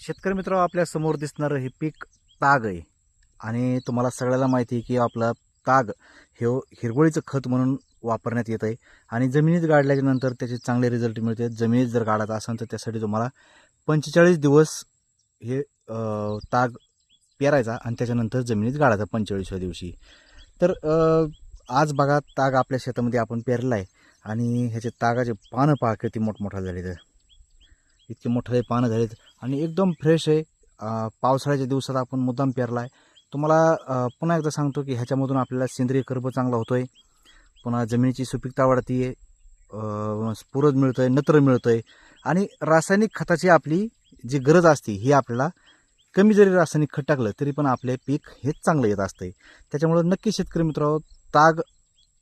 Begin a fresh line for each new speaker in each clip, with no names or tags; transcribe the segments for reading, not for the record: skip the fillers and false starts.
शेतकरी मित्र, आपल्या समोर दिसणारं हे पीक ताग आहे. आणि तुम्हाला सगळ्याला माहिती आहे की आपला ताग हे हिरवळीचं खत म्हणून वापरण्यात येत आहे. आणि जमिनीत गाडल्याच्या नंतर त्याचे चांगले रिझल्ट मिळते. जमिनीत जर गाडायचं असेल तर त्यासाठी तुम्हाला 45 दिवस हे ताग पेरायचा आणि त्याच्यानंतर जमिनीत गाडायचा 45व्या दिवशी. तर आज बघा, ताग आपल्या शेतामध्ये आपण पेरला आहे आणि ह्याचे तागाचे पानं पहा किती मोठमोठा झाले. तर इतके मोठे पानं झालेत आणि एकदम फ्रेश आहे. पावसाळ्याच्या दिवसात आपण मुद्दाम पेरला आहे. तुम्हाला पुन्हा एकदा सांगतो की ह्याच्यामधून आपल्याला सेंद्रिय कर्ब चांगला होतो आहे. पुन्हा जमिनीची सुपीकता वाढती आहे, स्फुरद मिळतं आहे, नत्र मिळतं आहे. आणि रासायनिक खताची आपली जी गरज असते ही आपल्याला कमी जरी रासायनिक खत टाकलं तरी पण आपले पीक हेच चांगलं येत असतं. त्याच्यामुळं नक्की शेतकरी मित्रांनो, ताग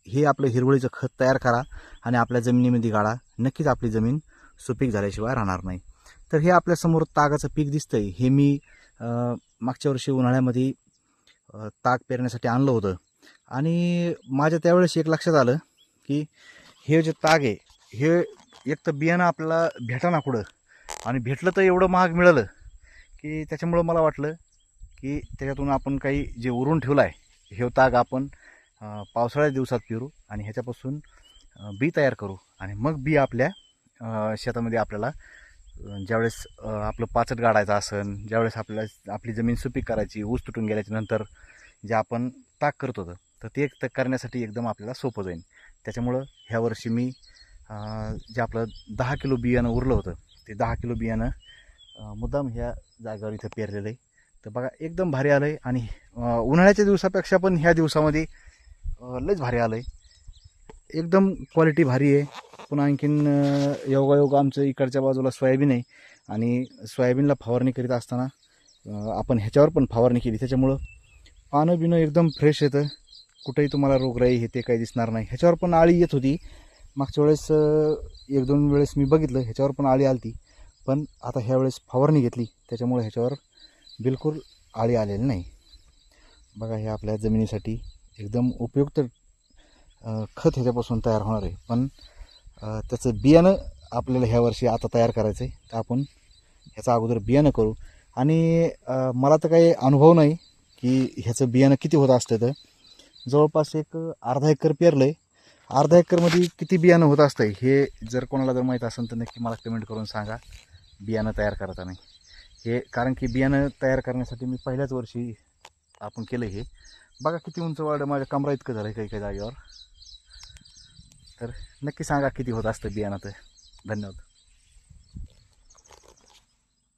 हे आपलं हिरवळीचं खत तयार करा आणि आपल्या जमिनीमध्ये गाडा. नक्कीच आपली जमीन सुपीक झाल्याशिवाय राहणार नाही. तर हे आपल्यासमोर तागाचं पीक दिसतंय. हे मी मागच्या वर्षी उन्हाळ्यामध्ये ताग पेरण्यासाठी आणलं होतं. आणि माझ्या त्यावेळेस एक लक्षात आलं की हे जे ताग आहे हे एक तर बियाणं आपल्याला भेटाना कुठं, आणि भेटलं तर एवढं महाग मिळालं की त्याच्यामुळं मला वाटलं की त्याच्यातून आपण काही जे उरून ठेवलं आहे हे ताग आपण पावसाळ्याच्या दिवसात पेरू आणि ह्याच्यापासून बी तयार करू. आणि मग बी आपल्या शेतामध्ये आपल्याला ज्यावेळेस आपलं पाचट गाडायचं असेल, ज्यावेळेस आपल्याला आपली जमीन सुपीक करायची, ऊस तुटून गेल्याच्या नंतर जे आपण ताक करत होतं तर ते करण्यासाठी एकदम आपल्याला सोपं जाईल. त्याच्यामुळं ह्या वर्षी मी जे आपलं 10 किलो बियाणं उरलं होतं ते 10 किलो बियाणं मुद्दाम ह्या जागेवर इथं पेरलेलं आहे. तर बघा, एकदम भारी आलं आहे. आणि उन्हाळ्याच्या दिवसापेक्षा पण ह्या दिवसामध्ये लयच भारी आलं आहे. एकदम क्वालिटी भारी आहे. पुन्हा आणखीन योगायोग आमचं इकडच्या बाजूला सोयाबीन आहे आणि सोयाबीनला फवारणी करीत असताना आपण ह्याच्यावर पण फवारणी केली. त्याच्यामुळं पानं बिनं एकदम फ्रेश येतं. कुठेही तुम्हाला रोगराई हे ते काही दिसणार नाही. ह्याच्यावर पण आळी येत होती मागच्या वेळेस, 1-2 वेळेस मी बघितलं ह्याच्यावर पण आळी आली. पण आता ह्या वेळेस फवारणी घेतली त्याच्यामुळे ह्याच्यावर बिलकुल आळी आलेली नाही. बघा, हे आपल्या जमिनीसाठी एकदम उपयुक्त खत ह्याच्यापासून तयार होणार आहे. पण त्याचं बियाणं आपल्याला ह्या वर्षी आता तयार करायचं आहे. तर आपण ह्याचा अगोदर बियाणं करू. आणि मला तर काही अनुभव नाही की ह्याचं बियाणं किती होत असतं. तर जवळपास एक अर्धा एकर पेरलं आहे. अर्धा एकरमध्ये किती बियाणं होत असतं हे जर कोणाला जर माहीत असेल तर नक्की मला कमेंट करून सांगा बियाणं तयार करताना. हे कारण की बियाणं तयार करण्यासाठी मी पहिल्याच वर्षी आपण केलं. हे बघा किती उंच वाढ, माझ्या कमरा इतकं झालं काही काही जागेवर. तर नक्की सांगा किती होत असतं बियाणं. तर धन्यवाद.